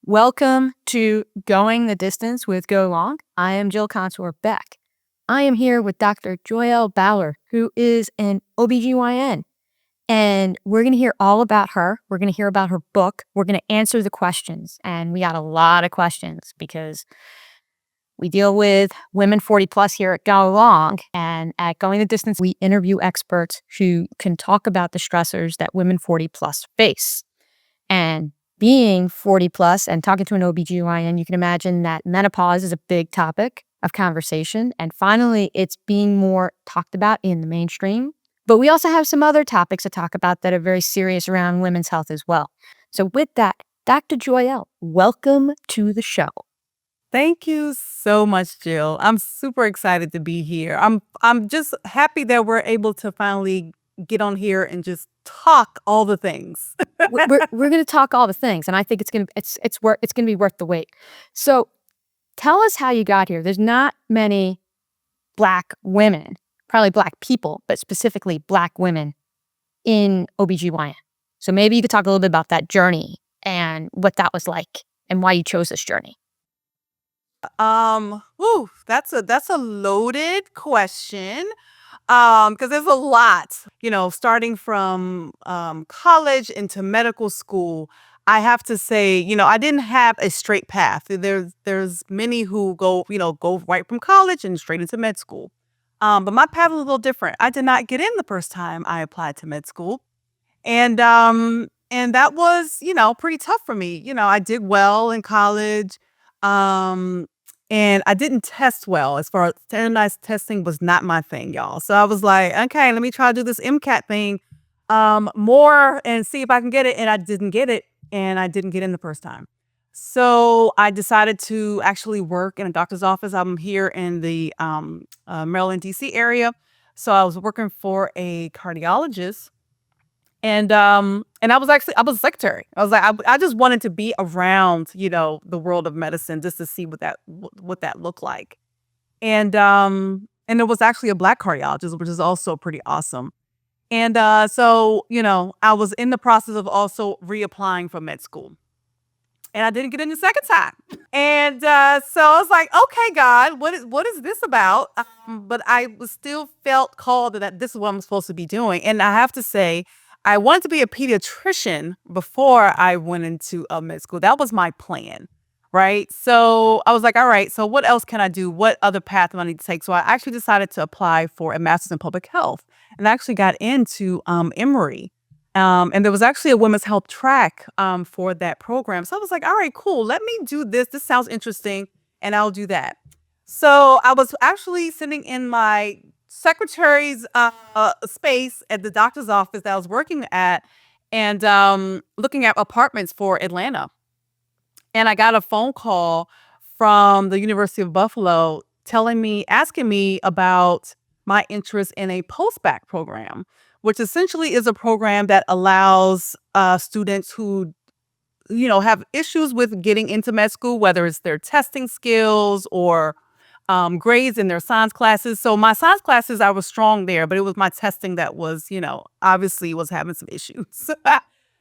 Welcome to Going the Distance with Go Long. I am Jill Contour Beck. I am here with Dr. Joelle Ballard, who is an OB-GYN. And we're going to hear all about her. We're going to hear about her book. We're going to answer the questions. And we got a lot of questions because we deal with women 40 plus here at Go Long. And at Going the Distance, we interview experts who can talk about the stressors that women 40 plus face. And being 40 plus and talking to an OB-GYN, you can imagine that menopause is a big topic of conversation. And finally, it's being more talked about in the mainstream. But we also have some other topics to talk about that are very serious around women's health as well. So with that, Dr. Joelle, welcome to the show. Thank you so much, Jill. I'm super excited to be here. I'm just happy that we're able to finally get on here and just talk all the things. we're going to talk all the things, and I think it's going to be worth the wait. So tell us how you got here. There's not many Black women, probably Black people, but specifically Black women in OB-GYN. So maybe you could talk a little bit about that journey and what that was like and why you chose this journey. That's a loaded question. Because there's a lot, starting from college into medical school. I have to say, I didn't have a straight path. There's many who go right from college and straight into med school. But my path was a little different. I did not get in the first time I applied to med school. And that was, pretty tough for me. I did well in college. And I didn't test well. As far as standardized testing was not my thing, y'all. So I was like, okay, let me try to do this MCAT thing more and see if I can get it. And I didn't get it. And I didn't get in the first time. So I decided to actually work in a doctor's office. I'm here in the Maryland, D.C. area. So I was working for a cardiologist. And I was a secretary. I was like, I just wanted to be around, the world of medicine just to see what that looked like. And it was actually a Black cardiologist, which is also pretty awesome. And so, I was in the process of also reapplying for med school. And I didn't get in the second time. And so I was like, okay, God, what is this about? But I still felt called that this is what I'm supposed to be doing. And I have to say, I wanted to be a pediatrician before I went into med school. That was my plan, right? So I was like, all right, so what else can I do? What other path do I need to take? So I actually decided to apply for a master's in public health and actually got into Emory. And there was actually a women's health track for that program. So I was like, all right, cool. Let me do this. This sounds interesting. And I'll do that. So I was actually sitting in my secretary's space at the doctor's office that I was working at and looking at apartments for Atlanta. And I got a phone call from the University of Buffalo asking me about my interest in a post-bac program, which essentially is a program that allows students who, have issues with getting into med school, whether it's their testing skills or grades in their science classes. So my science classes, I was strong there, but it was my testing that was, obviously was having some issues.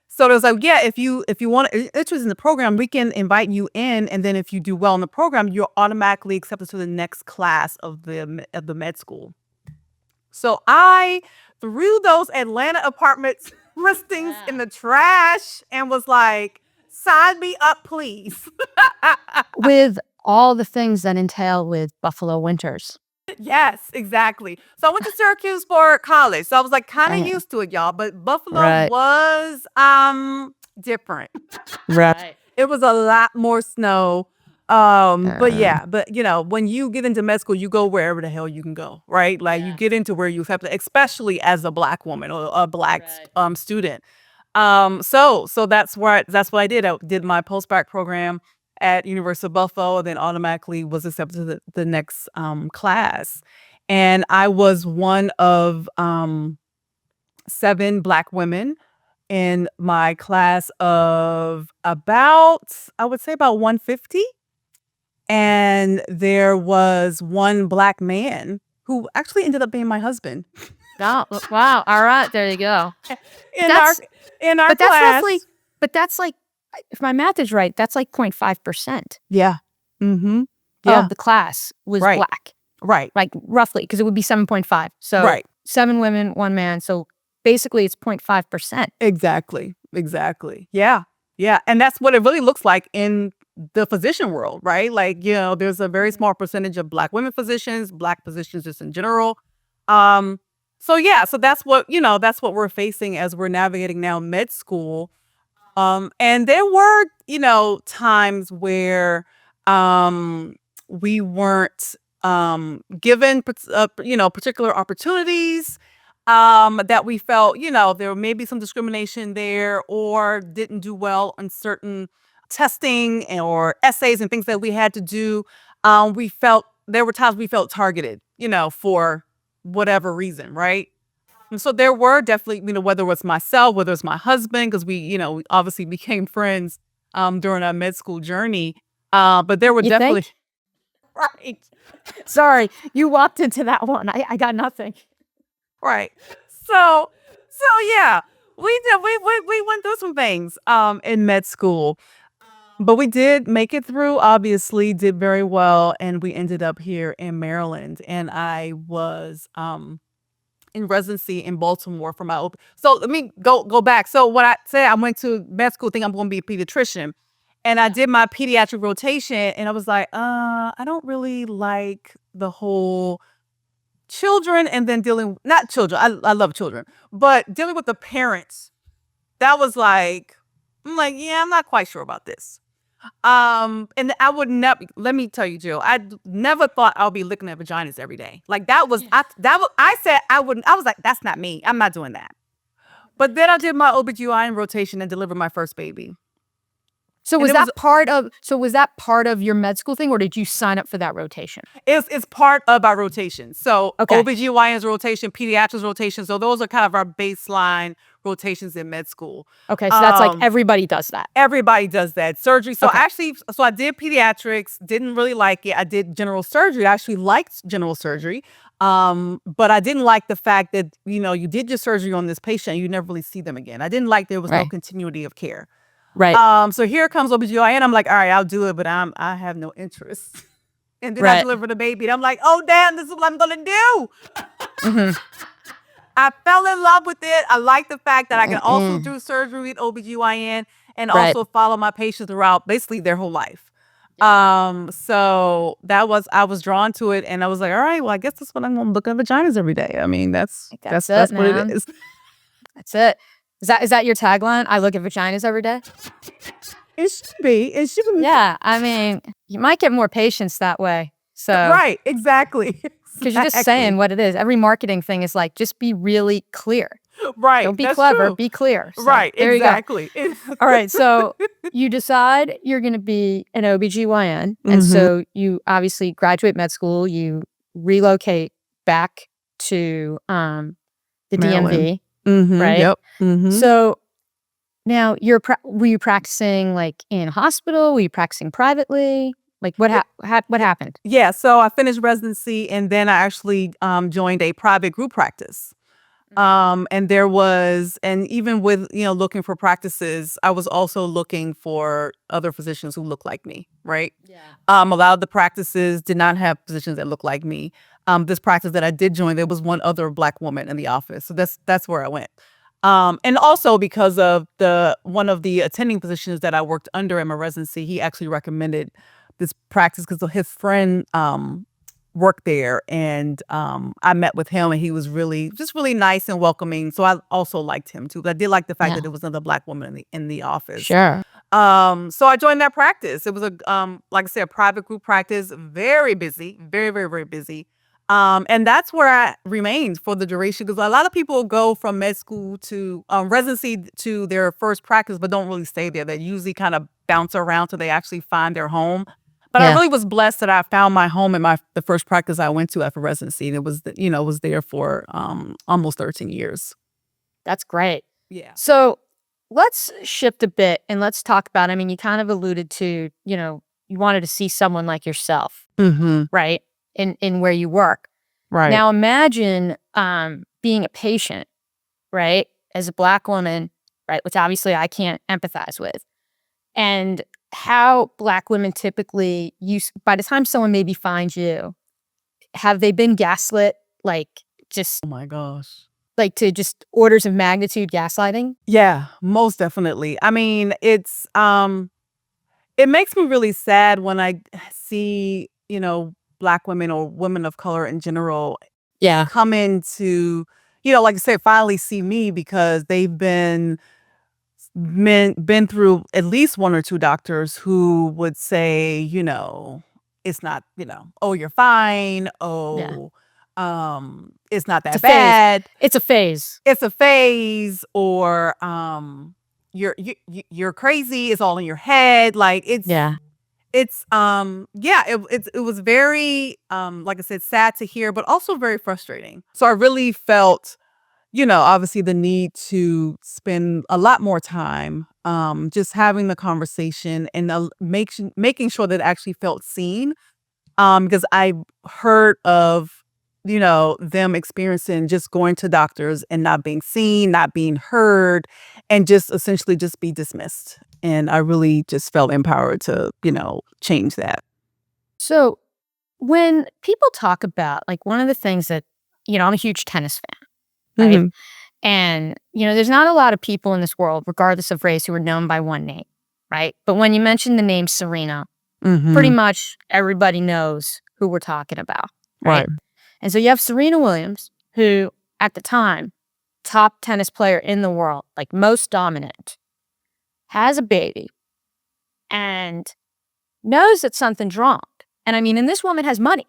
So it was like, yeah, if you want interest in the program, we can invite you in. And then if you do well in the program, you're automatically accepted to the next class of the med school. So I threw those Atlanta apartments listings in the trash and was like, sign me up, please. With all the things that entail with Buffalo winters. Yes, exactly. So I went to Syracuse for college. So I was like kind of used to it, y'all. But Buffalo was different. Right. It was a lot more snow. But when you get into med school, you go wherever the hell you can go, right? Like you get into where you have to, especially as a Black woman or a Black student. So that's what I did. I did my post-bac program at University of Buffalo, then automatically was accepted to the next class. And I was one of 7 Black women in my class of about 150. And there was one Black man who actually ended up being my husband. Oh, wow. All right. There you go. In our class. But that's like if my math is right, that's like 0.5% Yeah. Mm-hmm. of the class was Right. Black. Right. Like roughly, because it would be 7.5. So Right. 7 women, 1 man. So basically it's 0.5%. Exactly. Exactly. Yeah. Yeah. And that's what it really looks like in the physician world, right? Like, there's a very small percentage of Black women physicians, Black physicians just in general. So yeah, so that's what we're facing as we're navigating now med school. And there were, times where we weren't given particular opportunities, that we felt, there may be some discrimination there, or didn't do well on certain testing or essays and things that we had to do. We felt there were times we felt targeted, for whatever reason, right? And so there were definitely, whether it was myself, whether it was my husband, because we obviously became friends during our med school journey. But there were You definitely think? right, Sorry, you walked into that one. I got nothing. right. So yeah, we went through some things in med school, but we did make it through. Obviously, did very well, and we ended up here in Maryland, and I was in residency in Baltimore for my OP. So let me go back. So what I said, I went to med school thinking I'm going to be a pediatrician, and I did my pediatric rotation, and I was like, I don't really like the whole children, and then not children. I love children, but dealing with the parents. That was like, I'm like, yeah, I'm not quite sure about this. And I would never, let me tell you, Jill, never thought I would be looking at vaginas every day. Like I said I wouldn't, I was like, that's not me. I'm not doing that. But then I did my OB-GYN rotation and delivered my first baby. So And was that part of your med school thing, or did you sign up for that rotation? It's part of our rotation. So Okay. OB-GYN's rotation, pediatrics rotation. So those are kind of our baseline rotations in med school. Okay, so that's like everybody does that. Everybody does that. Surgery. So Okay. I did pediatrics, didn't really like it. I did general surgery. I actually liked general surgery. But I didn't like the fact that, you did your surgery on this patient, you never really see them again. I didn't like there was no Right. continuity of care. Right. So here comes OB-GYN. I'm like, all right, I'll do it, but I have no interest. And then I Right. delivered a baby, and I'm like, oh damn, this is what I'm gonna do. Mhm. I fell in love with it. I like the fact that I can also do surgery with OB-GYN and Right. also follow my patients throughout basically their whole life. So I was drawn to it, and I was like, all right, well, I guess that's what I'm gonna look at vaginas every day. I mean, that's That's what man. it is. That's it. Is that your tagline? I look at vaginas every day? It should be. It should be. Yeah, I mean, you might get more patients that way. So Right, exactly. because you're just saying what it is. Every marketing thing is like, just be really clear. Right. Don't be that's clever, true. be clear. So, Right, there exactly. you go. All right, so you decide you're going to be an OB-GYN. And Mhm. so you obviously graduate med school, you relocate back to the Maryland. DMV, right? Yep. Mhm. So now were you practicing like in a hospital? Were you practicing privately? Like what happened? Yeah, so I finished residency, and then I actually joined a private group practice. And even with, looking for practices, I was also looking for other physicians who look like me, right? Yeah. A lot of the practices did not have physicians that looked like me. This practice that I did join, there was one other Black woman in the office. So that's where I went. And also because of one of the attending physicians that I worked under in my residency, he actually recommended this practice because his friend worked there, and I met with him, and he was really nice and welcoming. So I also liked him too. But I did like the fact Yeah. that there was another Black woman in the office. Sure. So I joined that practice. It was like I said, a private group practice, very busy, very, very, very busy. And that's where I remained for the duration, because a lot of people go from med school to residency to their first practice, but don't really stay there. They usually kind of bounce around till they actually find their home. But I Yeah. really was blessed that I found my home in the first practice I went to after residency, and it was there for almost 13 years. That's great. Yeah. So let's shift a bit and let's talk about, I mean, you kind of alluded to, you wanted to see someone like yourself, Mm-hmm. right? In where you work. Right. Now imagine being a patient, right? As a Black woman, right? Which obviously I can't empathize with. and how Black women typically by the time someone maybe finds you, have they been gaslit, like, just Oh my gosh. like to just orders of magnitude gaslighting? Yeah, most definitely. I mean, it makes me really sad when I see, Black women or women of color in general Yeah. come into, like I said, finally see me because they've been through at least one or two doctors who would say, it's not, oh, you're fine. Yeah. Oh, it's not It's a that phase. bad. It's a phase. It's a phase, or you're crazy. It's all in your head. Like Yeah. it was very like I said, sad to hear, but also very frustrating. So I really felt, obviously the need to spend a lot more time just having the conversation and making sure that it actually felt seen. Because I heard of, them experiencing just going to doctors and not being seen, not being heard, and just essentially just be dismissed. And I really just felt empowered to, change that. So when people talk about, like, one of the things that, I'm a huge tennis fan, right? Mhm. And, there's not a lot of people in this world, regardless of race, who are known by one name, right? But when you mention the name Serena, pretty Mhm. much everybody knows who we're talking about, right? Right. And so you have Serena Williams, who at the time, top tennis player in the world, like most dominant, has a baby and knows that something's wrong. And I mean, and this woman has money.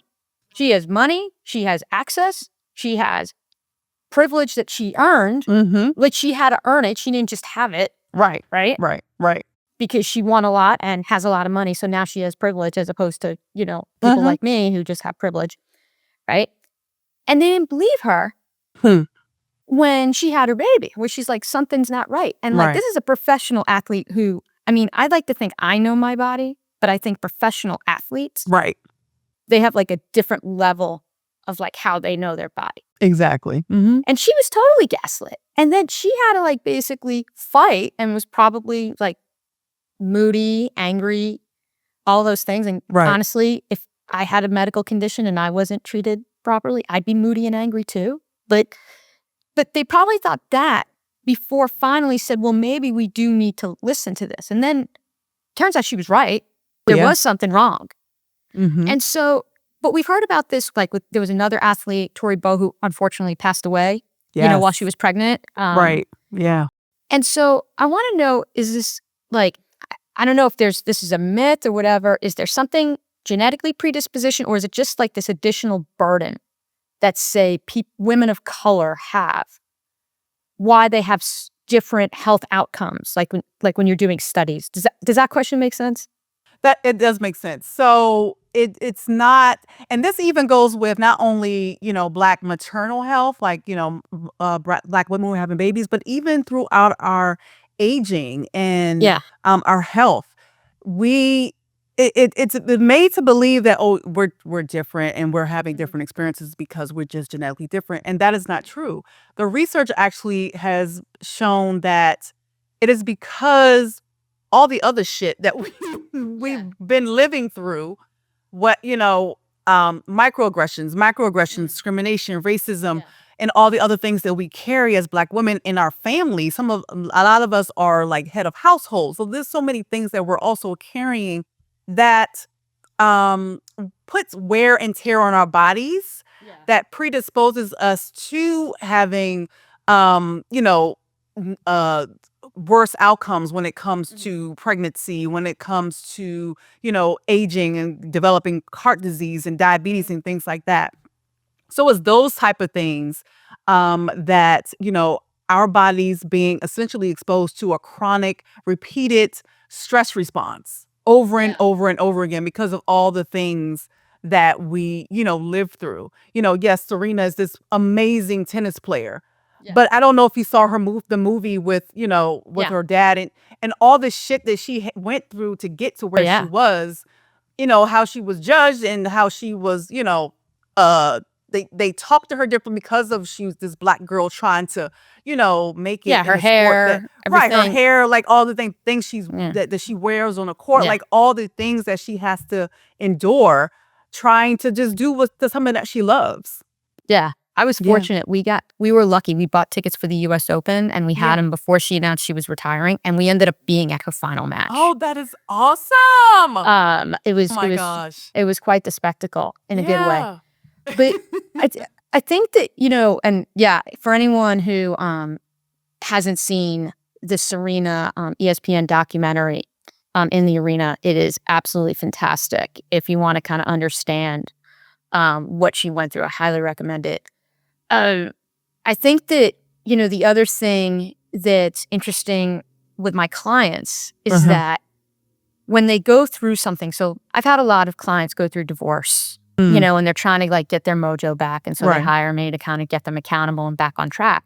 She has money, she has access, she has privilege that she earned, Mhm. like she had to earn it. She didn't just have it, Right. right? Right. Right. Because she won a lot and has a lot of money. So now she has privilege as opposed to, people Mhm. like me who just have privilege, right? And they didn't believe her Hmm. when she had her baby, where she's like, something's not right. And like, Right. this is a professional athlete who, I mean, I'd like to think I know my body, but I think professional athletes, Right. they have like a different level of like how they know their body. Exactly. Mhm. And she was totally gaslit. And then she had to like basically fight and was probably like moody, angry, all those things. And Right. honestly, if I had a medical condition and I wasn't treated properly, I'd be moody and angry too. But they probably thought that before finally said, well, maybe we do need to listen to this. And then turns out she was right. There Yeah. was something wrong. Mhm. And so, but we've heard about this, like there was another athlete, Tori Bowe, who unfortunately passed away, while she Yes. was pregnant. Right. Yeah. And so I want to know, is this like, I don't know if this is a myth or whatever. Is there something genetically predisposition, or is it just like this additional burden that say women of color have, why they have different health outcomes, like when you're doing studies? Does that question make sense? That it does make sense. So it's not, and this even goes with not only, Black maternal health, like, Black women who are having babies, but even throughout our aging and Yeah. our health. We it's made to believe that, oh, we're different and we're having different experiences because we're just genetically different, and that is not true. The research actually has shown that it is because all the other shit that we've been living through, what, microaggressions, discrimination, racism, and all the other things that we carry as Black women in our family. A lot of us are like head of households. So there's so many things that we're also carrying that um puts wear and tear on our bodies, that predisposes us to having um, you know, worse outcomes when it comes to pregnancy, when it comes to, aging and developing heart disease and diabetes and things like that. So it's those type of things that, our bodies being essentially exposed to a chronic, repeated stress response over and over and over again because of all the things that we, live through. Yes, Serena is this amazing tennis player, but I don't know if you saw the movie with, with her dad and all the shit that she went through to get to where she was, how she was judged and how she was, uh, they talk to her different because of she was this Black girl trying to, make it Yeah, in her the sport that hair, right, her everything. hair, like all the things Yeah. that she wears on a court, Yeah. like all the things that she has to endure trying to just do something that she loves. Yeah. I was Yeah. fortunate. We were lucky. We bought tickets for the US Open and we had Yeah. them before she announced she was retiring, and we ended up being at her final match. Oh, that is awesome. It was Oh my gosh. it was quite the spectacle in a good way. Yeah. But I think that, and yeah, for anyone who hasn't seen the Serena ESPN documentary in the arena, it is absolutely fantastic. If you want to kind of understand what she went through, I highly recommend it. I think that, the other thing that's interesting with my clients is that when they go through something, so I've had a lot of clients go through divorce, and they're trying to like get their mojo back. And so they hire me to kind of get them accountable and back on track.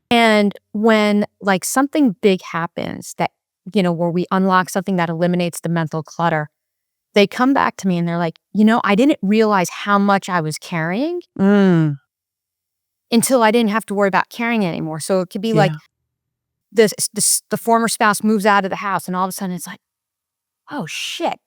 And when like something big happens that, where we unlock something that eliminates the mental clutter, they come back to me and they're like, I didn't realize how much I was carrying until I didn't have to worry about carrying it anymore. So it could be like the former spouse moves out of the house and all of a sudden it's like, oh shit,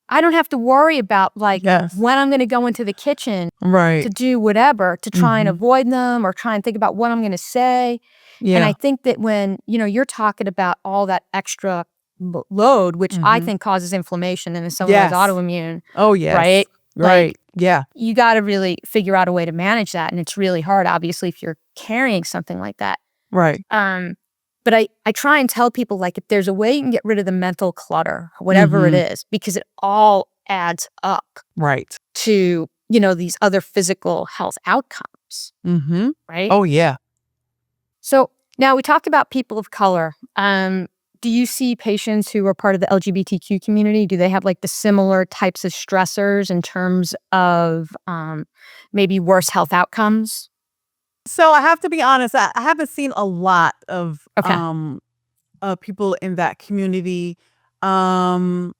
I don't have to worry about like when I'm going to go into the kitchen to do whatever, to try and avoid them or try and think about what I'm going to say. Yeah. And I think that when, you're talking about all that extra load, which I think causes inflammation and is someone who's autoimmune. Oh, yes. Right? Right. Yeah. You got to really figure out a way to manage that. And it's really hard, obviously, if you're carrying something like that. Right. But I try and tell people, like, if there's a way you can get rid of the mental clutter, whatever it is, because it all adds up Right. to, these other physical health outcomes. Right? Oh, yeah. So now we talked about people of color. Do you see patients who are part of the LGBTQ community? Do they have like the similar types of stressors in terms of maybe worse health outcomes? So I have to be honest, I haven't seen a lot of people in that community. But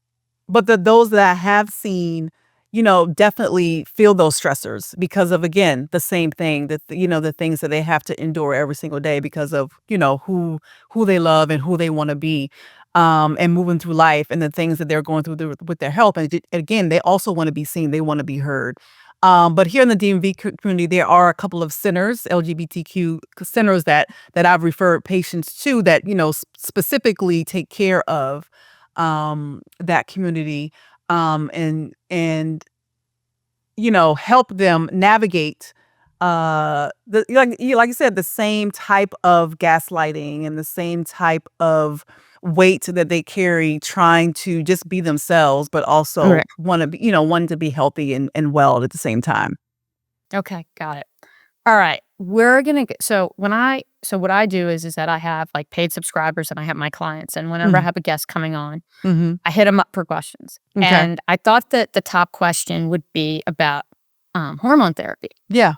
those that I have seen, definitely feel those stressors because of, again, the same thing that, the things that they have to endure every single day because of, who they love and who they want to be, and moving through life and the things that they're going through with their health. And again, they also want to be seen. They want to be heard. But here in the DMV community, there are a couple of centers, LGBTQ centers that I've referred patients to that, specifically take care of that community, and help them navigate like you said, the same type of gaslighting and the same type of weight that they carry trying to just be themselves, but also want to be, wanting to be healthy and well at the same time. Okay, got it. All right, we're gonna get, so what I do is that I have like paid subscribers and I have my clients, and whenever I have a guest coming on, I hit them up for questions. Okay. And I thought that the top question would be about hormone therapy. Yeah.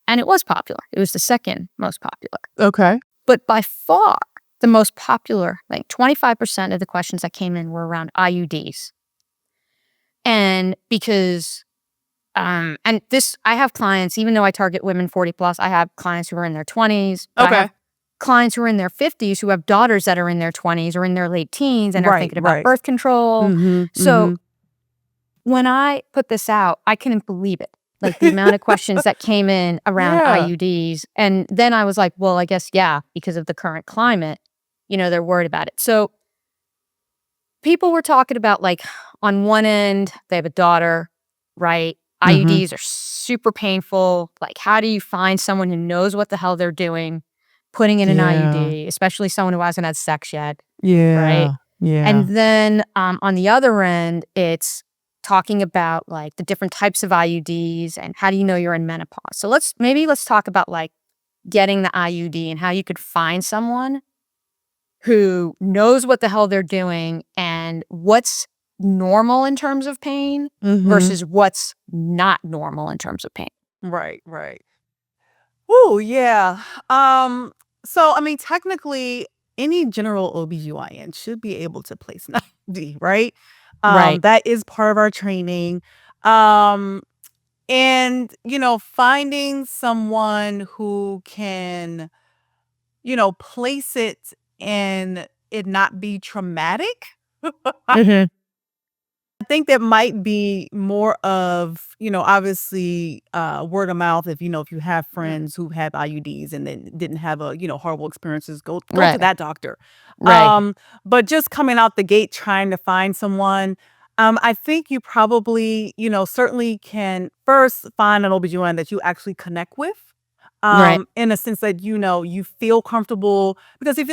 And it was popular. It was the second most popular. Okay. But by far the most popular, like 25% of the questions that came in were around IUDs. And because and this, I have clients, even though I target women 40 plus, I have clients who are in their 20s. I have clients who are in their 50s who have daughters that are in their 20s or in their late teens and are thinking about birth control. So when I put this out, I couldn't believe it. Like the amount of questions that came in around IUDs. And then I was like, well, I guess, because of the current climate, they're worried about it. So people were talking about, like, on one end, they have a daughter, right? IUDs are super painful. Like, how do you find someone who knows what the hell they're doing, putting in an IUD, especially someone who hasn't had sex yet? Right? Yeah. And then on the other end, it's talking about like the different types of IUDs and how do you know you're in menopause. So let's talk about like getting the IUD and how you could find someone who knows what the hell they're doing and what's normal in terms of pain versus what's not normal in terms of pain. Right. Oh, yeah. So I mean, technically any general OBGYN should be able to place an IUD, right? That is part of our training. And And, finding someone who can, place it and it not be traumatic. Mhm. I think that might be more of, obviously, word of mouth. If you have friends who have IUDs and then didn't have horrible experiences, go to Right. that doctor. Right. But just coming out the gate trying to find someone, I think you probably, certainly can first find an OB-GYN that you actually connect with. Right. In a sense that you feel comfortable, because if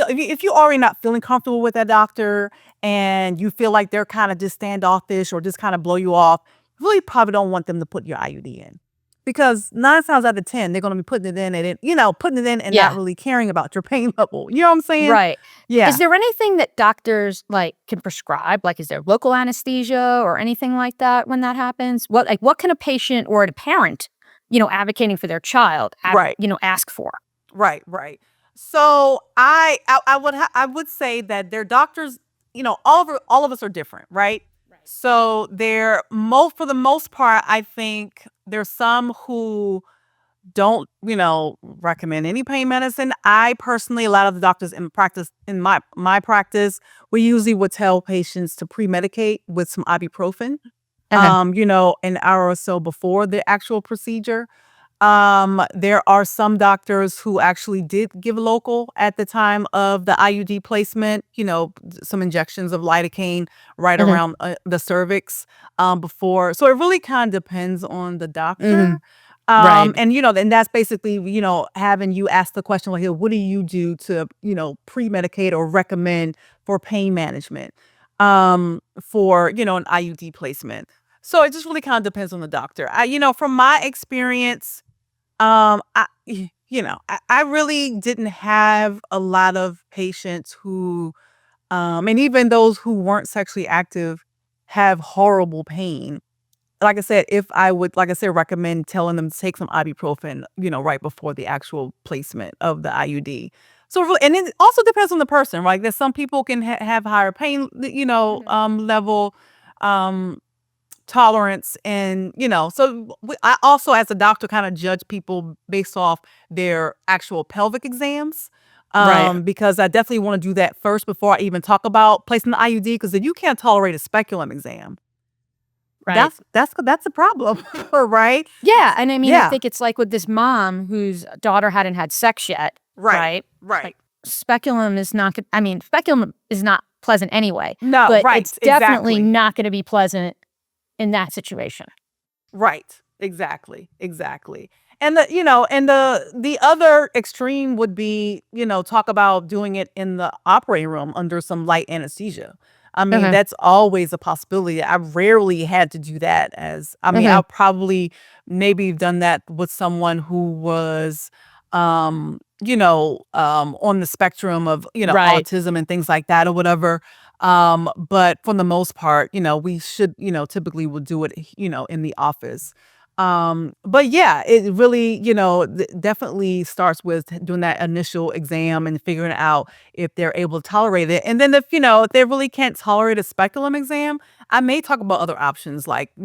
you're already not feeling comfortable with that doctor and you feel like they're kind of just standoffish or just kind of blow you off, you really probably don't want them to put your IUD in, because 9 times out of 10 they're going to be putting it in and not Yeah. really caring about your pain level. You know what I'm saying? Right. Is Yeah. there anything that doctors can prescribe? Like, is there local anesthesia or anything like that when that happens? What can a patient or a parent, advocating for their child, Right. ask for? Right, right. So I would say that their doctors, all of us are different, right? Right. So for the most part, I think there's some who don't, recommend any pain medicine. I personally, a lot of the doctors in my practice, we usually would tell patients to pre-medicate with some ibuprofen, Okay. an hour or so before the actual procedure. There are some doctors who actually did give local at the time of the IUD placement, some injections of lidocaine right Mhm. around the cervix before. So it really kind of depends on the doctor. Mhm. Right. And that's basically, having you ask the question, like, "Hey, what do you do to, pre-medicate or recommend for pain management for, an IUD placement?" So it just really kind of depends on the doctor. From my experience, I really didn't have a lot of patients who, and even those who weren't sexually active, have horrible pain. Like I said, if I would, like I said, recommend telling them to take some ibuprofen, right before the actual placement of the IUD. So, really, and it also depends on the person, right? There's some people can have higher pain, Mhm. level, um, tolerance, and so I also, as a doctor, kind of judge people based off their actual pelvic exams, Right. because I definitely want to do that first before I even talk about placing the IUD, because if you can't tolerate a speculum exam, Right. that's a problem. Right. Yeah, and I mean, I Yeah. think it's like with this mom whose daughter hadn't had sex yet, Right. right? Right. Like, speculum is not good. I mean, speculum is not pleasant anyway, No, but right, it's definitely exactly. not gonna be pleasant in that situation. Right. Exactly. Exactly. And the other extreme would be, talk about doing it in the operating room under some light anesthesia. I mean, Okay. that's always a possibility. I've rarely had to do that. Okay. I've probably maybe done that with someone who was, on the spectrum of, Right. autism and things like that or whatever. But for the most part, we should, typically will do it, in the office. But yeah, it really, definitely starts with doing that initial exam and figuring out if they're able to tolerate it. And then if they really can't tolerate a speculum exam, I may talk about other options like, a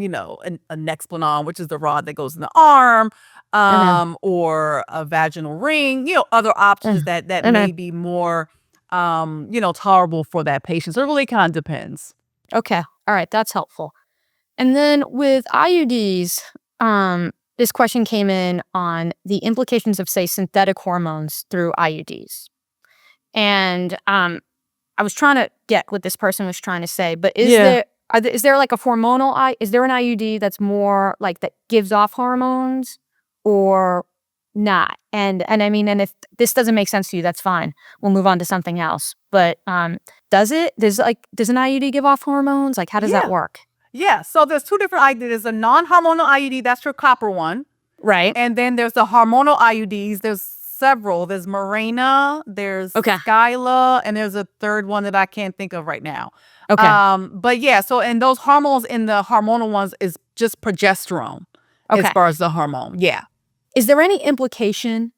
Nexplanon, which is the rod that goes in the arm, Okay. or a vaginal ring, other options that Okay. may be more, tolerable for that patient. So it really kind of depends. Okay. All right, that's helpful. And then with IUDs, this question came in on the implications of, say, synthetic hormones through IUDs. And I was trying to get what this person was trying to say, but Yeah. is there like a hormonal is there an IUD that's more like that gives off hormones or not? And I mean, and if this doesn't make sense to you, that's fine. We'll move on to something else. But does it? Does an IUD give off hormones? Like, how does that Yeah. work? Yeah. So there's two different IUDs. There's a non-hormonal IUD, that's your copper one. Right. And then there's the hormonal IUDs. There's several. There's Mirena, there's Okay. Skyla, and there's a third one that I can't think of right now. Okay. But yeah, so and those hormones in the hormonal ones is just progesterone as Okay. far as the hormone. Yeah. Is there any implication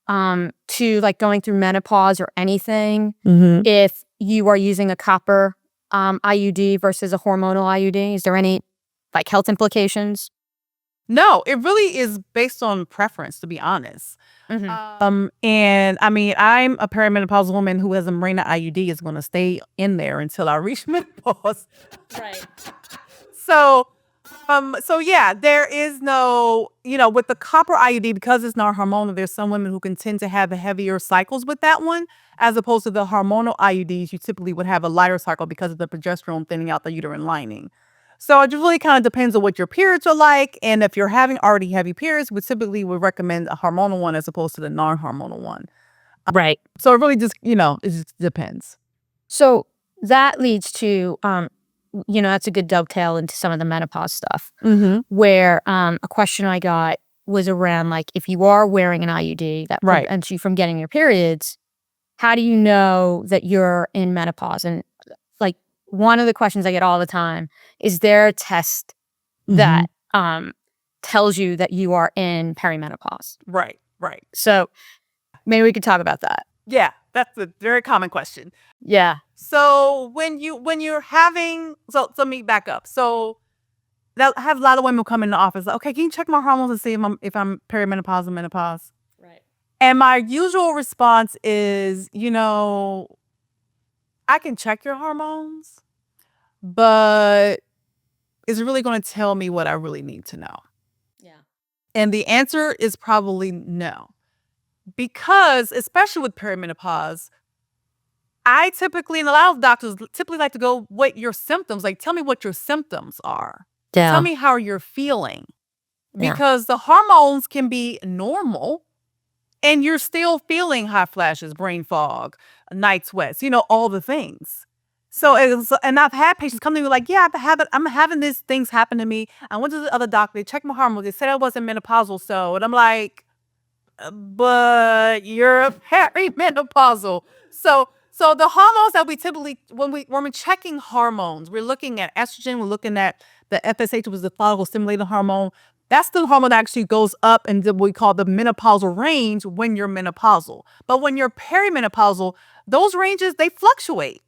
to like going through menopause or anything Hmm. if you are using a copper IUD versus a hormonal IUD? Is there any like health implications? No, it really is based on preference, to be honest. And I mean, I'm a perimenopausal woman who has a Mirena IUD is going to stay in there until I reach menopause. Right. So yeah, there is no, with the copper IUD, because it's not hormonal, there's some women who can tend to have heavier cycles with that one, as opposed to the hormonal IUDs, you typically would have a lighter cycle because of the progesterone thinning out the uterine lining. So it just really kind of depends on what your periods are like, and if you're having already heavy periods, we typically would recommend a hormonal one as opposed to the non-hormonal one. Right. So it really just, it just depends. So that leads to, that's a good dovetail into some of the menopause stuff, where a question I got was around, like, if you are wearing an IUD that Right. prevents you from getting your periods, how do you know that you're in menopause? And like, one of the questions I get all the time is there a test that tells you that you are in perimenopause? Right. So maybe we could talk about that. Yeah, that's a very common question. Yeah. So when you're having, so let me back up. So I have a lot of women come in the office like, okay, can you check my hormones and see if I'm perimenopause or menopause? Right. And my usual response is, I can check your hormones, but is it really going to tell me what I really need to know? Yeah. And the answer is probably no. Because, especially with perimenopause, I typically, and a lot of doctors typically like to go, what your symptoms, like, tell me what your symptoms are. Yeah. Tell me how you're feeling. Yeah. Because the hormones can be normal and you're still feeling hot flashes, brain fog, night sweats, all the things. So, and I've had patients come to me like, yeah, I'm having these things happen to me. I went to the other doctor, they checked my hormones, they said I wasn't menopausal. So, and I'm like, but you're perimenopausal. So the hormones that we typically, when we're checking hormones, we're looking at estrogen, we're looking at the FSH, which is the follicle stimulating hormone. That's the hormone that actually goes up in what we call the menopausal range when you're menopausal. But when you're perimenopausal, those ranges, they fluctuate.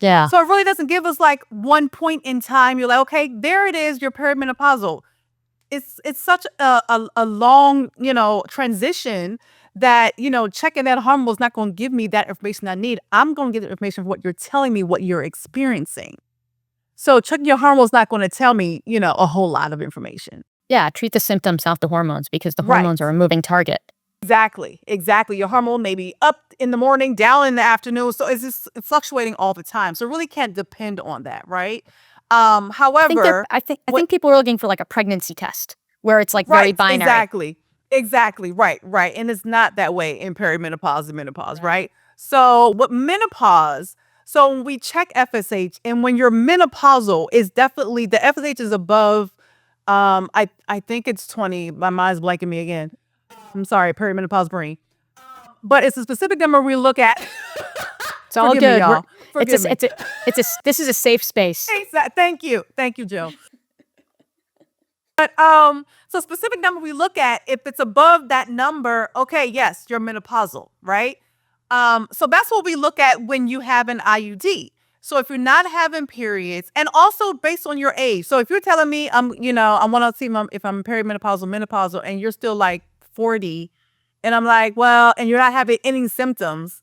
Yeah. So it really doesn't give us like one point in time. You're like, okay, there it is, you're perimenopausal. It's such a long, transition that, checking that hormone is not going to give me that information I need. I'm going to get the information from what you're telling me, what you're experiencing. So checking your hormones is not going to tell me, a whole lot of information. Yeah, treat the symptoms, not the hormones, because the hormones are a moving target. Exactly. Your hormone may be up in the morning, down in the afternoon. So it's fluctuating all the time. So it really can't depend on that, right? However, I think people are looking for like a pregnancy test where it's like very binary. Exactly. Right. And it's not that way in perimenopause and menopause, right? So what menopause, so when we check FSH and when you're menopausal, is definitely, the FSH is above, I think it's 20. My mind's blanking me again. I'm sorry, perimenopause brain. But it's a specific number we look at. It's all Forgive good. me, y'all. Forgive me. This is a safe space. Thank you, Jill. But so specific number we look at, if it's above that number, okay, yes, you're menopausal, right? So that's what we look at when you have an IUD. So if you're not having periods, and also based on your age. So if you're telling me I want to see if I'm perimenopausal, menopausal, and you're still like 40, and I'm like, well, and you're not having any symptoms,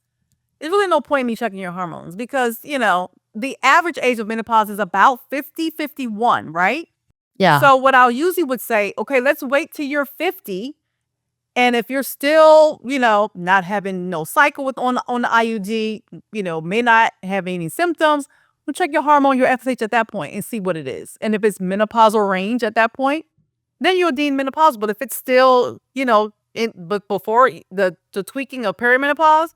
there's really no point in me checking your hormones because, the average age of menopause is about 50, 51, right? Yeah. So what I usually would say, okay, let's wait till you're 50. And if you're still, not having no cycle on the IUD, may not have any symptoms, we'll check your hormone, your FSH at that point and see what it is. And if it's menopausal range at that point, then you're deemed menopausal. But if it's still, but before the tweaking of perimenopause,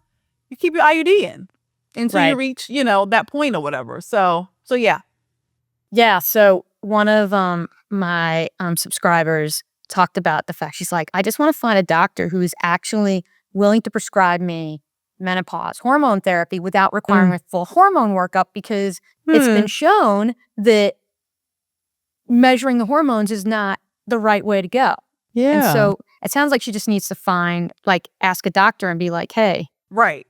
you keep your IUD in until you reach, that point or whatever. So yeah. Yeah. So one of my subscribers talked about the fact, she's like, I just want to find a doctor who is actually willing to prescribe me menopause hormone therapy without requiring a full hormone workup, because it's been shown that measuring the hormones is not the right way to go. Yeah. And so it sounds like she just needs to ask a doctor and be like, hey. Right.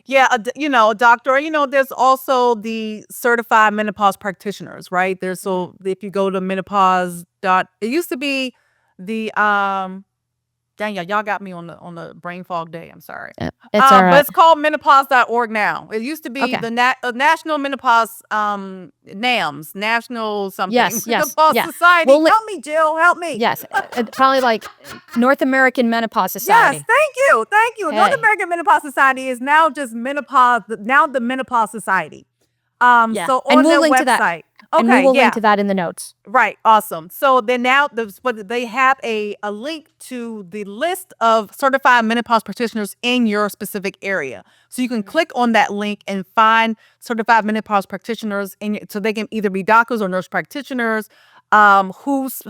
Yeah, a doctor. There's also the certified menopause practitioners, right? There's, so if you go to menopause it used to be Dang, y'all got me on the brain fog day. I'm sorry. It's all right. But it's called menopause.org now. It used to be Okay. the National Menopause NAMS, National something. Yes, Menopause yeah. Society. Well, Help me, Jill. Help me. Yes, probably like North American Menopause Society. Yes, thank you. Hey. North American Menopause Society is now just menopause. Now the Menopause Society. Yeah. So And on we'll their link to that. website. And we Okay, will yeah. link to that in the notes. Right. Awesome. So then now they have a link to the list of certified menopause practitioners in your specific area. So you can click on that link and find certified menopause practitioners so they can either be doctors or nurse practitioners who's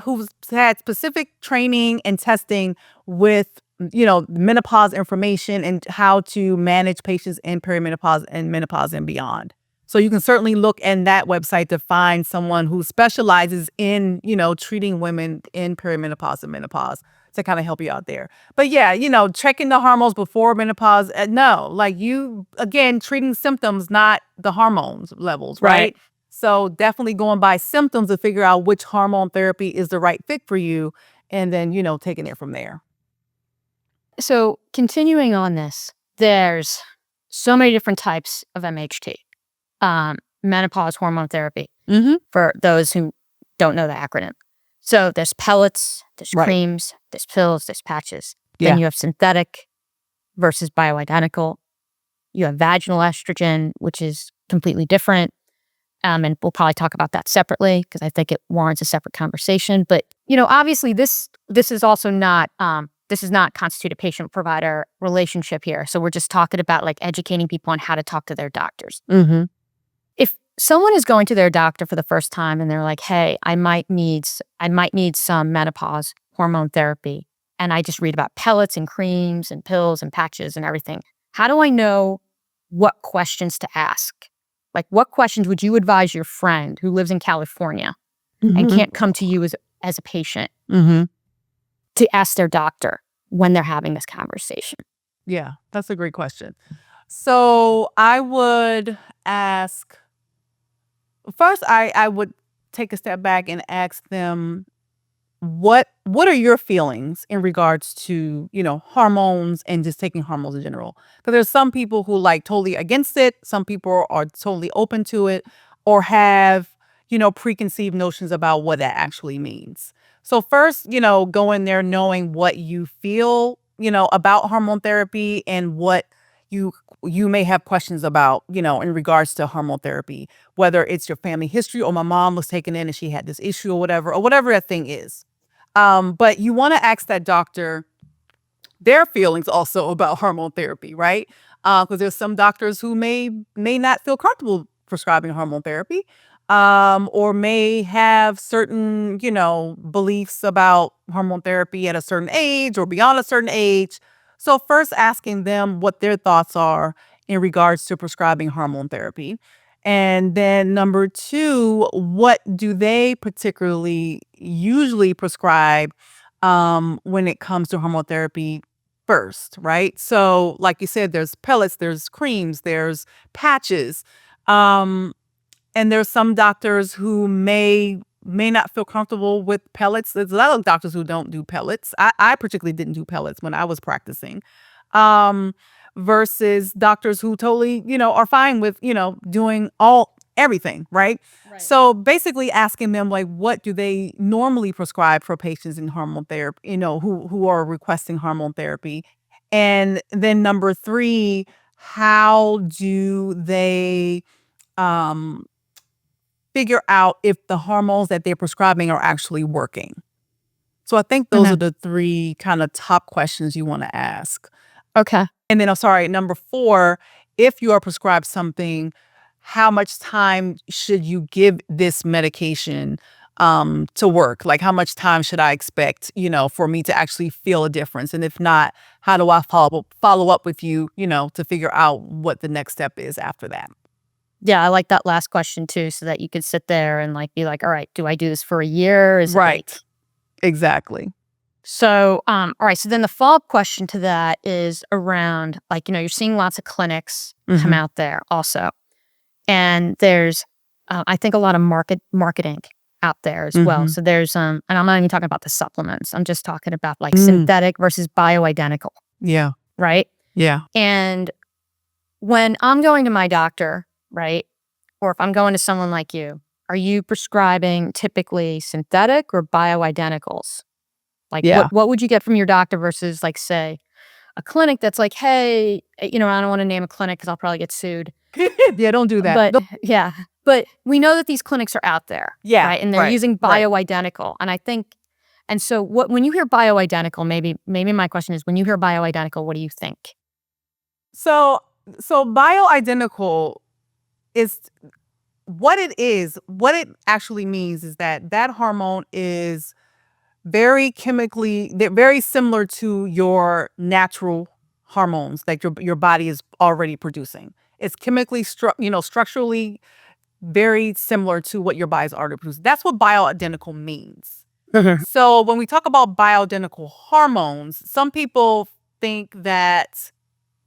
had specific training and testing with menopause information and how to manage patients in perimenopause and menopause and beyond. So you can certainly look in that website to find someone who specializes in, treating women in perimenopause and menopause to kind of help you out there. But yeah, checking the hormones before menopause, no, like again, treating symptoms, not the hormones levels, right? So definitely going by symptoms to figure out which hormone therapy is the right fit for you and then, taking it from there. So continuing on this, there's so many different types of MHT. Menopause hormone therapy, for those who don't know the acronym. So there's pellets, there's creams, there's pills, there's patches. Then you have synthetic versus bioidentical. You have vaginal estrogen, which is completely different. And we'll probably talk about that separately because I think it warrants a separate conversation. But, obviously this is also not, this is not constitute a patient-provider relationship here. So we're just talking about like educating people on how to talk to their doctors. If someone is going to their doctor for the first time and they're like, hey, I might need some menopause hormone therapy, and I just read about pellets and creams and pills and patches and everything, how do I know what questions to ask? Like, what questions would you advise your friend who lives in California and can't come to you as a patient to ask their doctor when they're having this conversation? Yeah, that's a great question. So I would ask, first I would take a step back and ask them, what are your feelings in regards to, hormones and just taking hormones in general? Because there's some people who like totally against it. Some people are totally open to it or have, preconceived notions about what that actually means. So first, go in there knowing what you feel, about hormone therapy and what you may have questions about, in regards to hormone therapy, whether it's your family history or my mom was taken in and she had this issue or whatever that thing is. But you want to ask that doctor their feelings also about hormone therapy, right? Because there's some doctors who may not feel comfortable prescribing hormone therapy, or may have certain, beliefs about hormone therapy at a certain age or beyond a certain age. So first asking them what their thoughts are in regards to prescribing hormone therapy. And then number two, what do they particularly usually prescribe when it comes to hormone therapy first, right? So like you said, there's pellets, there's creams, there's patches. And there's some doctors who may not feel comfortable with pellets. There's a lot of doctors who don't do pellets. I particularly didn't do pellets when I was practicing. Versus doctors who totally, are fine with, doing everything, right? So basically asking them like, what do they normally prescribe for patients in hormone therapy, who are requesting hormone therapy? And then number three, how do they figure out if the hormones that they're prescribing are actually working? So I think those are the three kind of top questions you want to ask. Okay. And then, number four, if you are prescribed something, how much time should you give this medication to work? Like, how much time should I expect, for me to actually feel a difference? And if not, how do I follow up with you, to figure out what the next step is after that? Yeah, I like that last question too, so that you could sit there and like be like, all right, do I do this for a year? Is it Right. Exactly. So, all right. So then the follow-up question to that is around like, you're seeing lots of clinics come out there also. And there's, I think a lot of marketing out there as well. Mhm. So there's and I'm not even talking about the supplements. I'm just talking about like Mm. synthetic versus bioidentical, Yeah. right? Yeah. And when I'm going to my doctor, right? Or if I'm going to someone like you, are you prescribing typically synthetic or bioidenticals? Like Yeah. what would you get from your doctor versus like say a clinic that's like, hey, I don't want to name a clinic because I'll probably get sued. Yeah, don't do that. But yeah, but we know that these clinics are out there, Yeah, right? And they're right, using right. bioidentical. And I think, and so when you hear bioidentical, maybe my question is, when you hear bioidentical, what do you think? So bioidentical is what it is. What it actually means is that hormone is they're very similar to your natural hormones that your body is already producing. It's chemically structurally very similar to what your body's already producing. That's what bioidentical means. So when we talk about bioidentical hormones, some people think that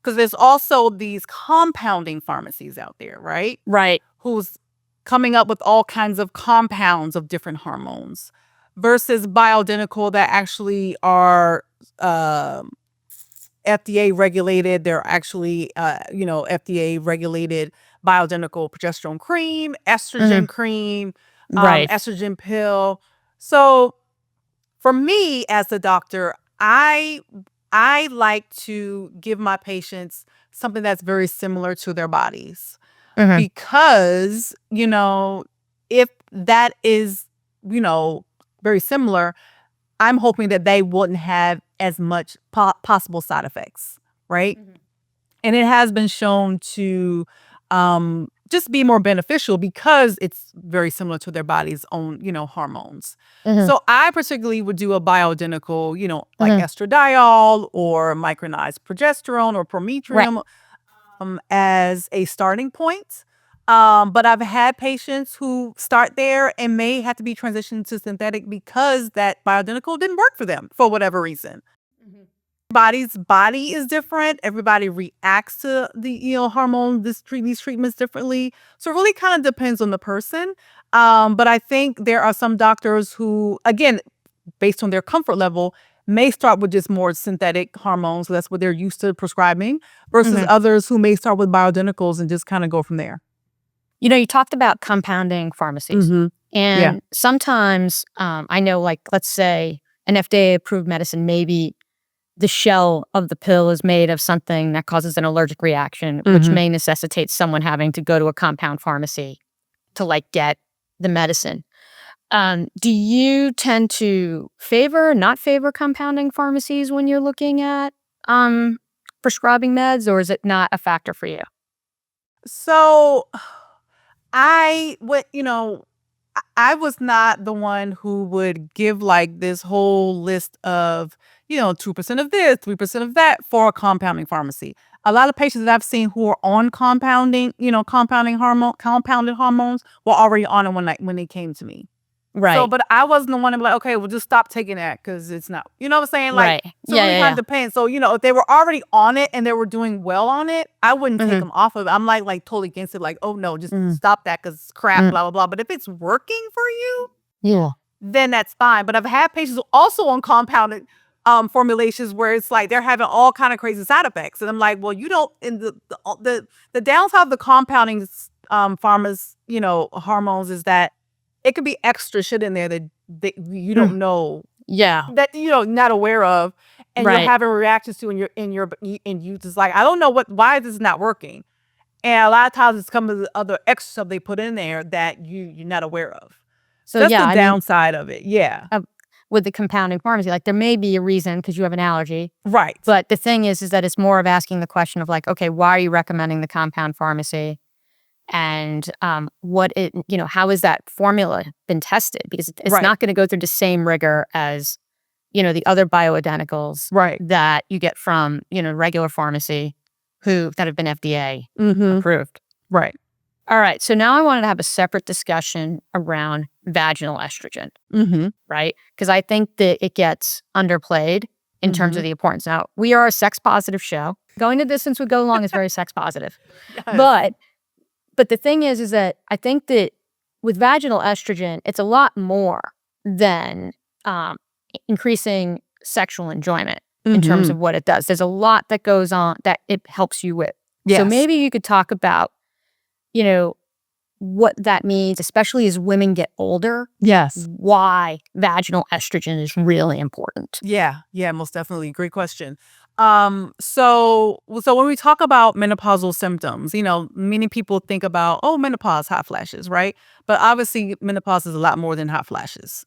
because there's also these compounding pharmacies out there, right? Right. Who's coming up with all kinds of compounds of different hormones versus bioidentical that actually are FDA regulated. They're actually, FDA regulated bioidentical progesterone cream, estrogen cream, Right. estrogen pill. So for me as a doctor, I like to give my patients something that's very similar to their bodies because, if that is, very similar, I'm hoping that they wouldn't have as much possible side effects, right? And it has been shown to just be more beneficial because it's very similar to their body's own, hormones. So I particularly would do a bioidentical, like estradiol or micronized progesterone or Right. prometrium as a starting point. But I've had patients who start there and may have to be transitioned to synthetic because that bioidentical didn't work for them for whatever reason. Everybody's body is different. Everybody reacts to the hormone these treatments differently. So it really kind of depends on the person. But I think there are some doctors who, again, based on their comfort level, may start with just more synthetic hormones. So that's what they're used to prescribing, versus others who may start with bioidenticals and just kind of go from there. You talked about compounding pharmacies. Yeah. And sometimes I know, like, let's say an FDA approved medicine, maybe the shell of the pill is made of something that causes an allergic reaction, which may necessitate someone having to go to a compound pharmacy to like get the medicine. Do you tend to not favor compounding pharmacies when you're looking at prescribing meds, or is it not a factor for you? So I was not the one who would give like this whole list of, 2% of this, 3% of that for a compounding pharmacy. A lot of patients that I've seen who are on compounded hormones were already on it when they came to me. Right. So, but I wasn't the one to be like, okay, well, just stop taking that because it's not, you know what I'm saying? Like, Right. so it really kind of depends. So, if they were already on it and they were doing well on it, I wouldn't take them off of it. I'm like totally against it. Like, oh no, just stop that because it's crap, blah, blah, blah. But if it's working for you, Yeah. then that's fine. But I've had patients also on compounded formulations where it's like they're having all kind of crazy side effects. And I'm like, well, you don't, in the downside of the compounding pharmas, hormones is that it could be extra shit in there that you don't know, Yeah. that not aware of, and you're Right. having reactions to, and you just like, I don't know why this is not working, and a lot of times it's come with other extra stuff they put in there that you're not aware of. So that's the downside of it. Yeah, with the compounding pharmacy, like there may be a reason because you have an allergy, right. but the thing is that it's more of asking the question of like, okay, why are you recommending the compound pharmacy? And how has that formula been tested? Because it's Right. not going to go through the same rigor as, the other bioidenticals Right. that you get from, regular pharmacy that have been FDA Mm-hmm. approved. Right. All right. So now I wanted to have a separate discussion around vaginal estrogen, Mm-hmm. right? Because I think that it gets underplayed in terms of the importance. Now, we are a sex positive show. Going the distance would go along is very sex positive. Yes. But the thing is that I think that with vaginal estrogen, it's a lot more than increasing sexual enjoyment in terms of what it does. There's a lot that goes on that it helps you with. Yes. So maybe you could talk about, you know, what that means, especially as women get older. Yes. Why vaginal estrogen is really important. Yeah, most definitely. Great question. So when we talk about menopausal symptoms, many people think about, oh, menopause, hot flashes, right? But obviously menopause is a lot more than hot flashes.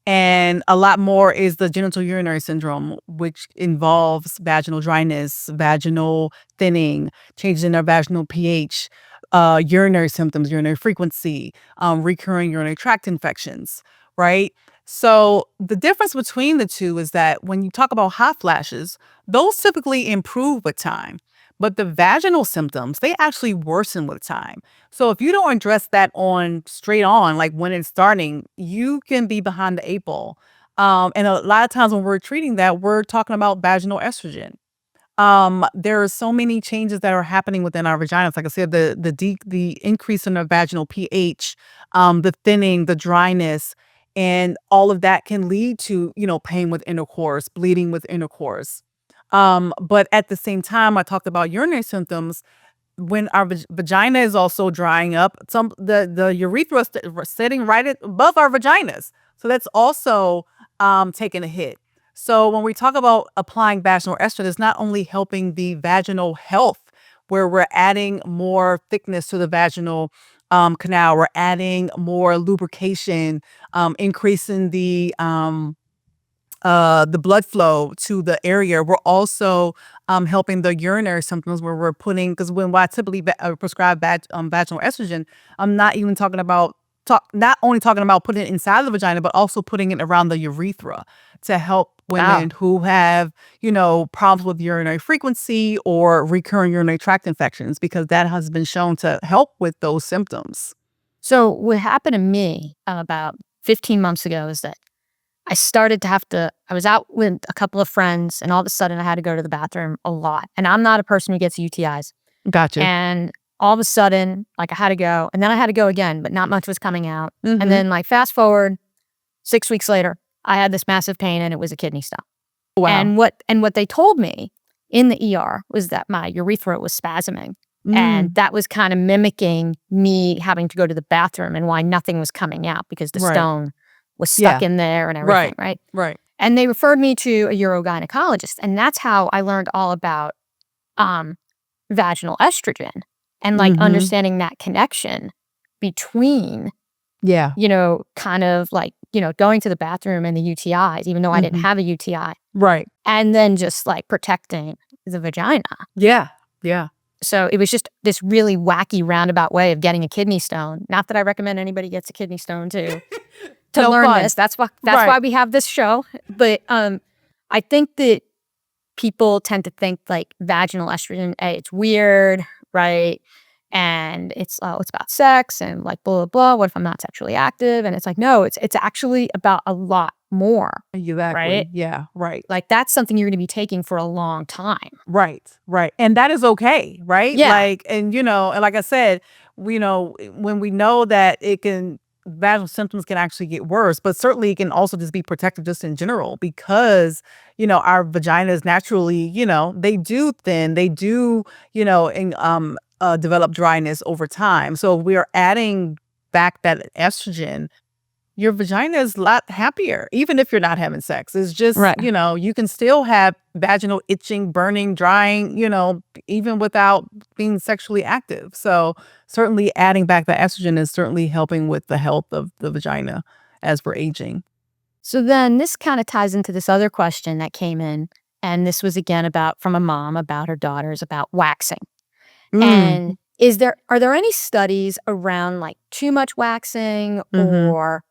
And a lot more is the genital urinary syndrome, which involves vaginal dryness, vaginal thinning, changes in our vaginal pH, urinary symptoms, urinary frequency, recurring urinary tract infections, right? So the difference between the two is that when you talk about hot flashes, those typically improve with time. But the vaginal symptoms, they actually worsen with time. So if you don't address that on straight on, like when it's starting, you can be behind the eight ball. And a lot of times when we're treating that, we're talking about vaginal estrogen. There are so many changes that are happening within our vaginas. Like I said, the increase in the vaginal pH, the thinning, the dryness, and all of that can lead to, pain with intercourse, bleeding with intercourse. But at the same time, I talked about urinary symptoms. When our vagina is also drying up, the urethra sitting right above our vaginas, so that's also taking a hit. So when we talk about applying vaginal estrogen, it's not only helping the vaginal health, where we're adding more thickness to the vaginal canal, we're adding more lubrication, increasing the blood flow to the area. We're also helping the urinary symptoms, where we're putting, because when I typically prescribe vaginal estrogen, I'm not even talking about not only talking about putting it inside the vagina, but also putting it around the urethra to help women who have, problems with urinary frequency or recurring urinary tract infections, because that has been shown to help with those symptoms. So what happened to me about 15 months ago is that I started to I was out with a couple of friends, and all of a sudden I had to go to the bathroom a lot. And I'm not a person who gets UTIs. Gotcha. And all of a sudden, I had to go, and then I had to go again, but not much was coming out. And then fast forward 6 weeks later, I had this massive pain, and it was a kidney stone. Wow. And what they told me in the ER was that my urethra was spasming. And that was kind of mimicking me having to go to the bathroom, and why nothing was coming out, because the stone was stuck in there and everything, right? And they referred me to a urogynecologist, and that's how I learned all about vaginal estrogen and understanding that connection between, kind of going to the bathroom and the UTIs, even though I didn't have a UTI. Right. And then just protecting the vagina. Yeah. So it was just this really wacky roundabout way of getting a kidney stone. Not that I recommend anybody gets a kidney stone to learn this. That's why we have this show. But I think that people tend to think vaginal estrogen, it's weird, right? And it's about sex and blah, blah, blah. What if I'm not sexually active? And it's no, it's actually about a lot more. Exactly. Right? Yeah. Right. That's something you're going to be taking for a long time. Right. And that is okay. Right. Yeah. And like I said, when we know that vaginal symptoms can actually get worse, but certainly it can also just be protective just in general, because, our vaginas naturally, they do thin, they do, develop dryness over time. So if we are adding back that estrogen, your vagina is a lot happier, even if you're not having sex. It's just, you can still have vaginal itching, burning, drying, even without being sexually active. So certainly adding back the estrogen is certainly helping with the health of the vagina as we're aging. So then this kind of ties into this other question that came in. And this was again from a mom about her daughters about waxing. And are there any studies around too much waxing or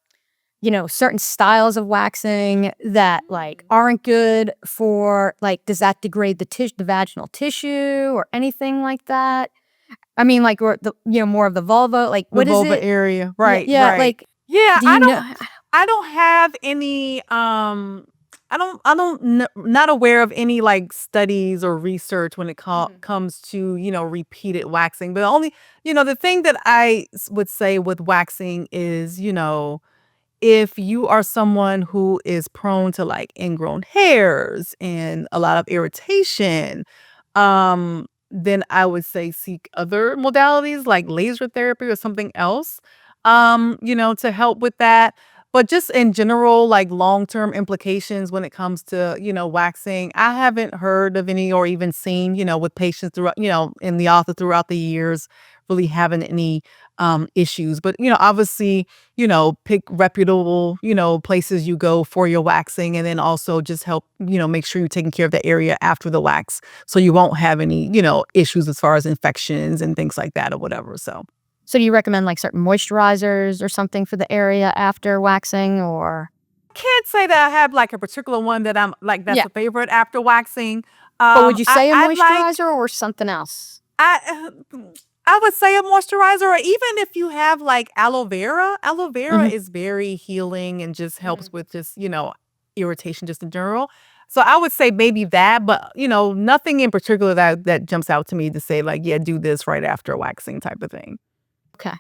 certain styles of waxing that aren't good for does that degrade the vaginal tissue or anything like that? I mean, or the more of the vulva, what the is vulva it? area, right? Yeah, right. I don't have any not aware of any like studies or research when it comes to, repeated waxing. But only, the thing that would say with waxing is, if you are someone who is prone to like ingrown hairs and a lot of irritation, then I would say seek other modalities like laser therapy or something else, to help with that. But just in general, like long-term implications when it comes to, waxing, I haven't heard of any or even seen, with patients throughout, in the office throughout the years really having any issues. But, obviously, pick reputable, places you go for your waxing, and then also just help, make sure you're taking care of the area after the wax so you won't have any, issues as far as infections and things like that or whatever. So do you recommend like certain moisturizers or something for the area after waxing, or? can't say that I have like a particular one that I'm like that's Yeah. a favorite after waxing. But would you say a I like moisturizer or something else? I would say a moisturizer, or even if you have like aloe vera. Aloe vera Mhm. is very healing and just helps with just, irritation just in general. So I would say maybe that, but nothing in particular that jumps out to me to say like, yeah, do this right after waxing type of thing. Okay.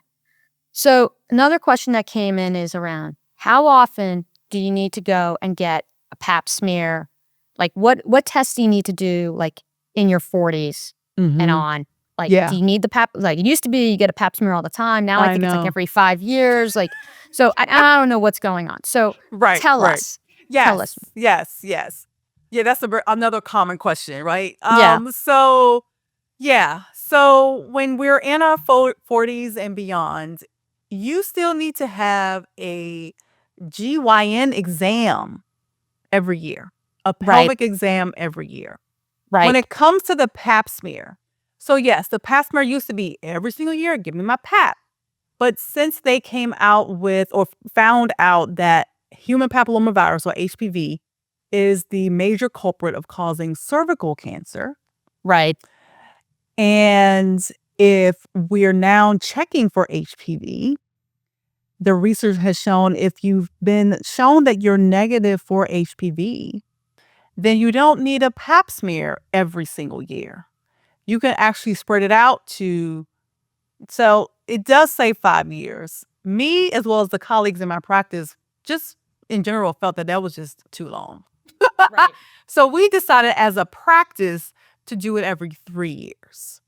So another question that came in is around how often do you need to go and get a pap smear? Like what tests do you need to do like in your 40s and on? Like, Yeah. do you need the pap? Like it used to be you get a pap smear all the time. Now I I think it's like know. every 5 years. Like, so I don't know what's going on. So Right, tell right. us. Tell us. Yes. Yeah, that's another common question, right? Yeah. So yeah. So when we're in our 40s and beyond, you still need to have a GYN exam every year, a Right. pelvic exam every year. Right. When it comes to the pap smear, so yes, the pap smear used to be every single year, give me my pap. But since they came out with or found out that human papillomavirus or HPV is the major culprit of causing cervical cancer, Right. and if we're now checking for HPV, the research has shown if you've been shown that you're negative for HPV, then you don't need a pap smear every single year. You can actually spread it out so it does say 5 years. Me, as well as the colleagues in my practice, just in general felt that that was just too long. Right. So we decided as a practice to do it every 3 years.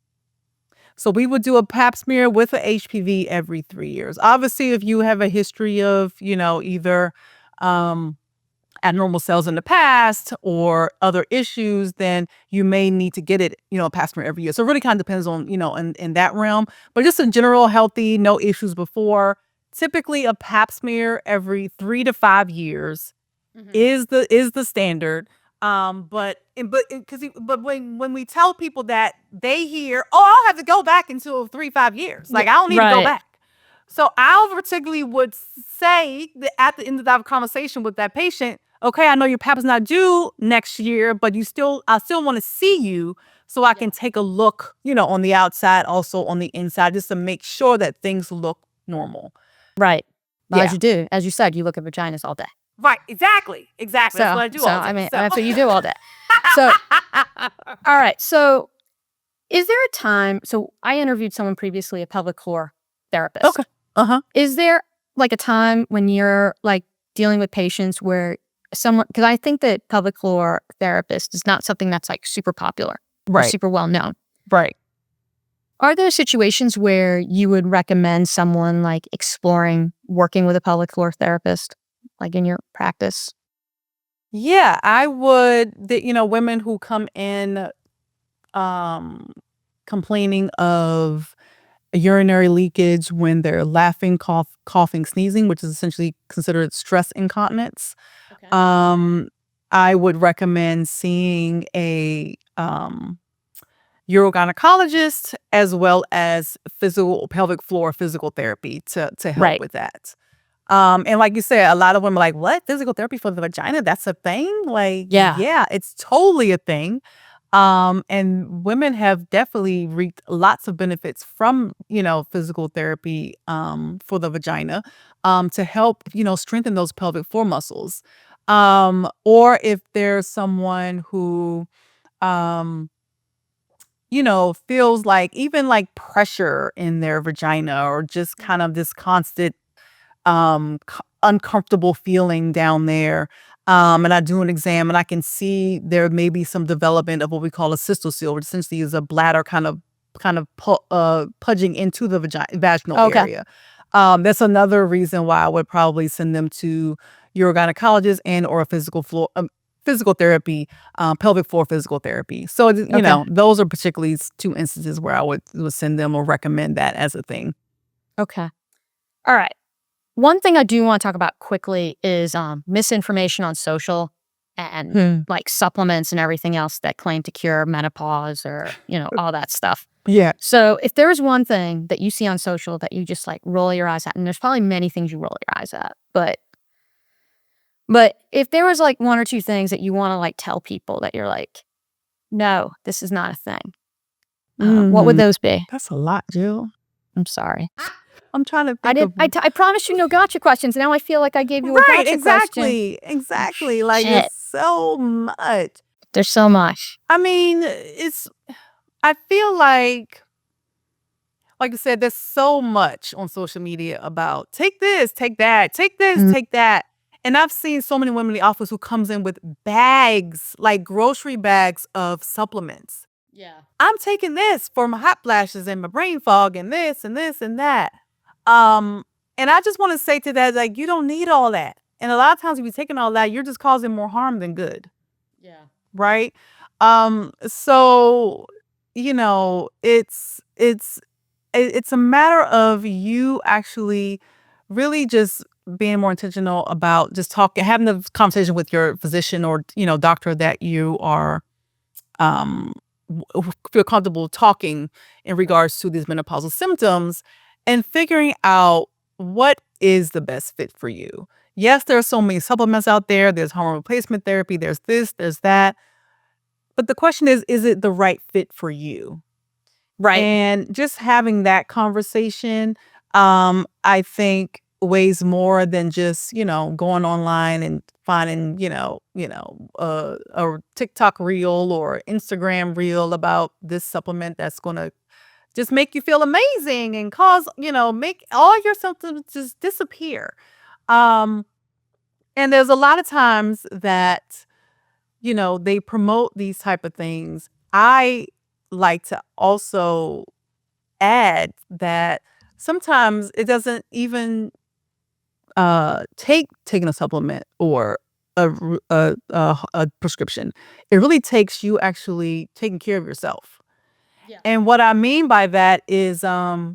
So we would do a pap smear with a HPV every 3 years. Obviously, if you have a history of, either abnormal cells in the past or other issues, then you may need to get it, a pap smear every year. So it really kind of depends on, in that realm. But just in general, healthy, no issues before. Typically, a pap smear every 3 to 5 years is the standard. But when we tell people that, they hear, oh, I'll have to go back until 3-5 years. Like I don't need to go Right. back. So I particularly would say that at the end of that conversation with that patient, okay, I know your pap is not due next year, but I still want to see you so I can take a look, on the outside, also on the inside, just to make sure that things look normal. Right. Well, Yeah. as you do, as you said, you look at vaginas all day. Right. Exactly. That's what I do all day. I mean, that's what you do all day. So, all right. So, is there a time? So, I interviewed someone previously, a pelvic floor therapist. Okay. Is there like a time when you're like dealing with patients where someone? Because I think that pelvic floor therapist is not something that's like super popular or Right. super well known. Right. Are there situations where you would recommend someone like exploring working with a pelvic floor therapist, like in your practice? Yeah, I would. Women who come in complaining of urinary leakage when they're laughing, coughing, sneezing, which is essentially considered stress incontinence. Okay. I would recommend seeing a urogynecologist as well as pelvic floor physical therapy to help Right. with that. And like you said, a lot of women are like, what? Physical therapy for the vagina? That's a thing? Like, Yeah. yeah, it's totally a thing. And women have definitely reaped lots of benefits from, physical therapy, for the vagina, to help, strengthen those pelvic floor muscles. Or if there's someone who, um, feels like even like pressure in their vagina or just kind of this constant uncomfortable feeling down there. And I do an exam and I can see there may be some development of what we call a cystocele, which essentially is a bladder pudging into the vaginal Okay. area. That's another reason why I would probably send them to your gynecologist and or a physical therapy, pelvic floor physical therapy. So, those are particularly two instances where I would send them or recommend that as a thing. Okay. All right. One thing I do want to talk about quickly is misinformation on social and like supplements and everything else that claim to cure menopause or, all that stuff. Yeah. So if there is one thing that you see on social that you just like roll your eyes at, and there's probably many things you roll your eyes at, but if there was like one or two things that you want to like tell people that you're like, no, this is not a thing, what would those be? That's a lot, Jill. I'm sorry. I'm trying to think I promised you no gotcha questions. Now I feel like I gave you a right, gotcha question. exactly. Like Shit. it's so much. There's so much. I mean, I feel like I said, there's so much on social media about take this, take that, take this, take that. And I've seen so many women in the office who comes in with bags, like grocery bags of supplements. Yeah. I'm taking this for my hot flashes and my brain fog and this and this and that. And I just want to say to that, like, you don't need all that. And a lot of times if you're taking all that, you're just causing more harm than good. Yeah. Right. So, it's a matter of you actually really just being more intentional about just having the conversation with your physician or, doctor that you are, feel comfortable talking in regards to these menopausal symptoms and figuring out what is the best fit for you. Yes, there are so many supplements out there. There's hormone replacement therapy. There's this, there's that. But the question is it the right fit for you? Right. And just having that conversation, I think weighs more than just, going online and finding, a TikTok reel or Instagram reel about this supplement that's going to just make you feel amazing and cause, make all your symptoms just disappear. And there's a lot of times that, they promote these type of things. I like to also add that sometimes it doesn't even taking a supplement or a prescription. It really takes you actually taking care of yourself. Yeah. And what I mean by that is, a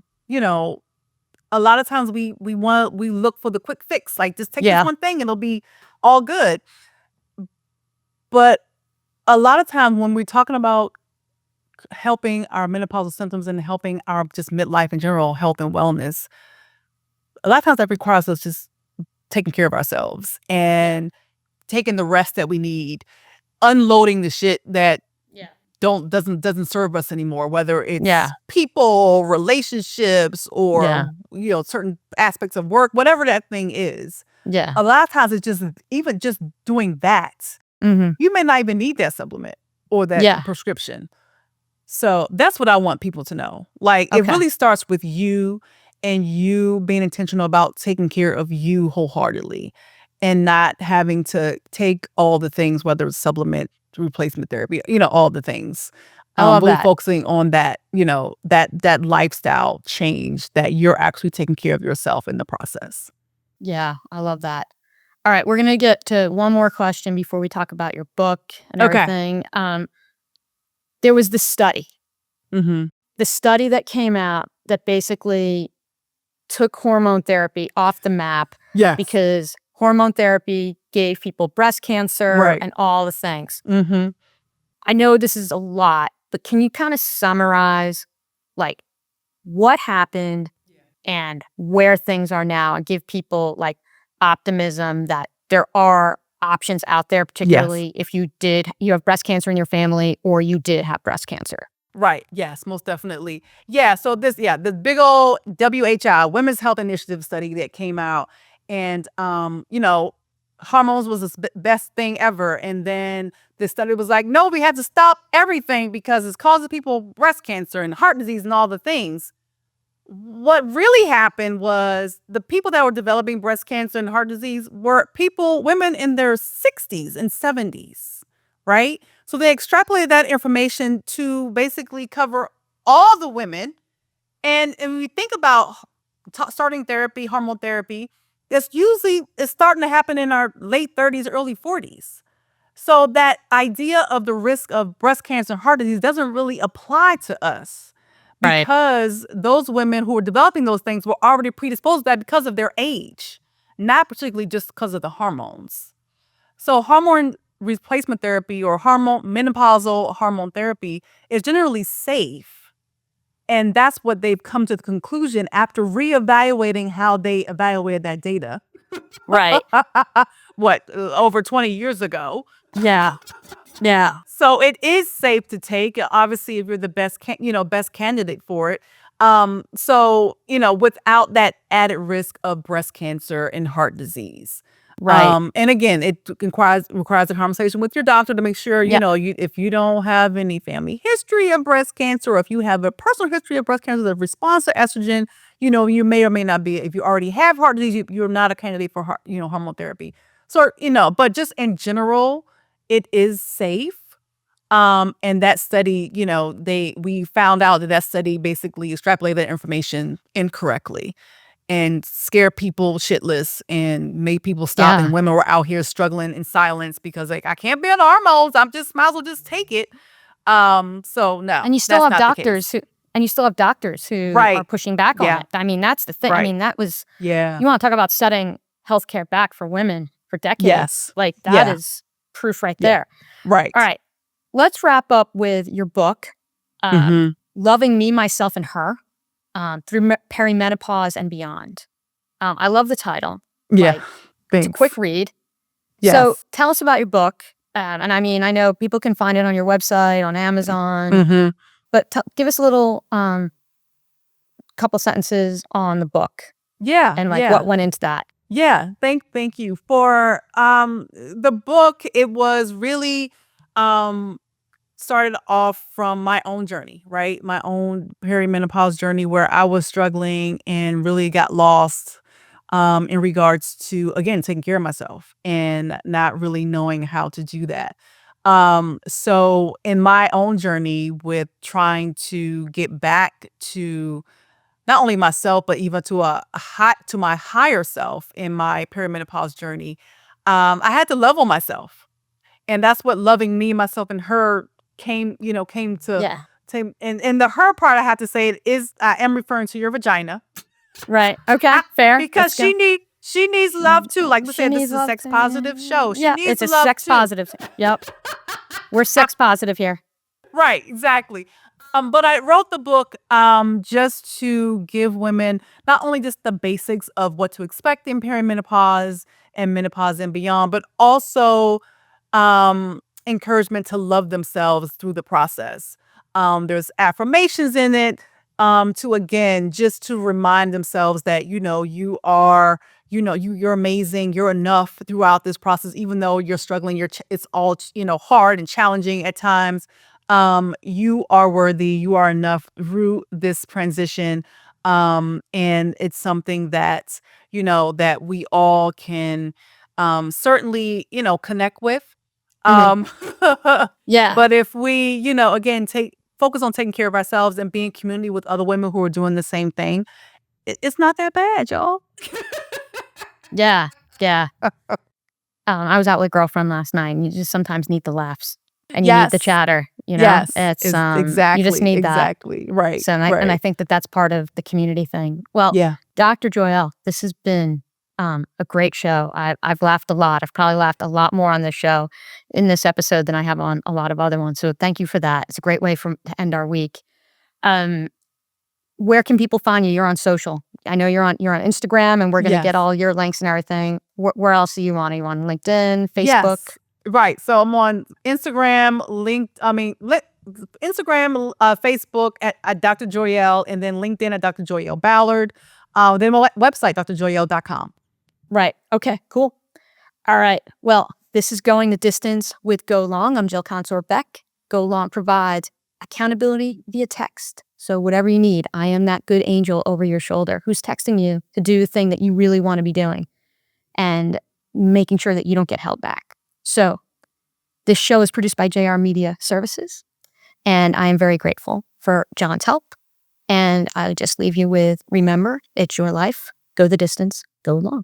lot of times we look for the quick fix, like just take this one thing and it'll be all good. But a lot of times when we're talking about helping our menopausal symptoms and helping our just midlife in general health and wellness, a lot of times that requires us just taking care of ourselves and taking the rest that we need, unloading the shit that doesn't serve us anymore, whether it's people, relationships, or certain aspects of work, whatever that thing is. Yeah. A lot of times it's just even just doing that. You may not even need that supplement or that prescription. So that's what I want people to know. Like, it really starts with you and you being intentional about taking care of you wholeheartedly and not having to take all the things, whether it's supplement, replacement therapy, all the things. I love really that. focusing on that, that lifestyle change, that you're actually taking care of yourself in the process. Yeah, I love that. All right, we're going to get to one more question before we talk about your book and everything. There was this study. The study that came out that basically took hormone therapy off the map because hormone therapy gave people breast cancer and all the things. I know this is a lot, but can you kind of summarize like what happened and where things are now and give people like optimism that there are options out there, particularly if you have breast cancer in your family or you did have breast cancer? Right. Yes, most definitely. Yeah. So this big old WHI, Women's Health Initiative study that came out, and hormones was the best thing ever. And then this study was like, no, we had to stop everything because it's causing people breast cancer and heart disease and all the things. What really happened was the people that were developing breast cancer and heart disease were women in their 60s and 70s, right? So they extrapolated that information to basically cover all the women. And when we think about starting therapy, hormone therapy, it's starting to happen in our late 30s, early 40s. So that idea of the risk of breast cancer and heart disease doesn't really apply to us. Right. Because those women who were developing those things were already predisposed to that because of their age, not particularly just because of the hormones. So hormone replacement therapy or menopausal hormone therapy is generally safe. And that's what they've come to the conclusion after reevaluating how they evaluated that data. Right. Over 20 years ago. Yeah. Yeah. So it is safe to take, obviously, if you're the best candidate for it. So, without that added risk of breast cancer and heart disease. Right. And again, it requires a conversation with your doctor to make sure, if you don't have any family history of breast cancer, or if you have a personal history of breast cancer that responds to estrogen, you may or may not be. If you already have heart disease, you're not a candidate for hormone therapy. So, but just in general, it is safe. And that study, we found out that study basically extrapolated that information incorrectly and scared people shitless and made people stop. Yeah. And women were out here struggling in silence because I can't be on hormones. Might as well just take it. So no. And you still have doctors who Right. are pushing back on it. I mean, that's the thing. Right. I mean, that was, Yeah. you want to talk about setting healthcare back for women for decades. Yes. Like that is proof right there. Right. All right. Let's wrap up with your book, Loving Me, Myself, and Her, through Perimenopause and Beyond. I love the title. Yeah. Like, Thanks. it's a quick read. Yes. So tell us about your book. And I mean, I know people can find it on your website, on Amazon, but give us a little couple sentences on the book. Yeah. And what went into that. Yeah. Thank you for the book. It was really started off from my own journey, right? My own perimenopause journey where I was struggling and really got lost in regards to, again, taking care of myself and not really knowing how to do that. So in my own journey with trying to get back to not only myself, but even to my higher self in my perimenopause journey, I had to love on myself. And that's what loving me, myself, and her came to. Yeah. And the her part, I have to say, I am referring to your vagina. Right. Okay. Fair. Because she needs love too. Like we said, this is a sex positive show. She needs it's love a sex too. positive. Yep. We're sex positive here. Right. Exactly. But I wrote the book just to give women not only just the basics of what to expect in perimenopause and menopause and beyond, but also encouragement to love themselves through the process. There's affirmations in it just to remind themselves that, you are, you're amazing, you're enough throughout this process, even though you're struggling, it's all, hard and challenging at times. You are worthy, you are enough through this transition. And it's something that, that we all can certainly, connect with. Yeah. But if we, again, focus on taking care of ourselves and being in community with other women who are doing the same thing, it's not that bad, y'all. Yeah. Yeah. I was out with a girlfriend last night, and you just sometimes need the laughs and you need the chatter. Yes, it's exactly. you just need that. Exactly. Right. So, and I think that's part of the community thing. Well, Dr. Joyelle, this has been a great show. I've laughed a lot. I've probably laughed a lot more on this show in this episode than I have on a lot of other ones. So thank you for that. It's a great way to end our week. Where can people find you? You're on social. I know you're on Instagram, and we're going to get all your links and everything. Where else are you on? Are you on LinkedIn, Facebook? Yes. Right. So I'm on Instagram, Instagram, Facebook at Dr. Joyelle, and then LinkedIn at Dr. Joyelle Ballard. Then my website, drjoyelle.com. Right. Okay, cool. All right. Well, this is Going the Distance with Go Long. I'm Jill Consort Beck. Go Long provides accountability via text. So whatever you need, I am that good angel over your shoulder who's texting you to do the thing that you really want to be doing and making sure that you don't get held back. So this show is produced by JR Media Services, and I am very grateful for John's help. And I'll just leave you with, remember, it's your life. Go the distance, go long.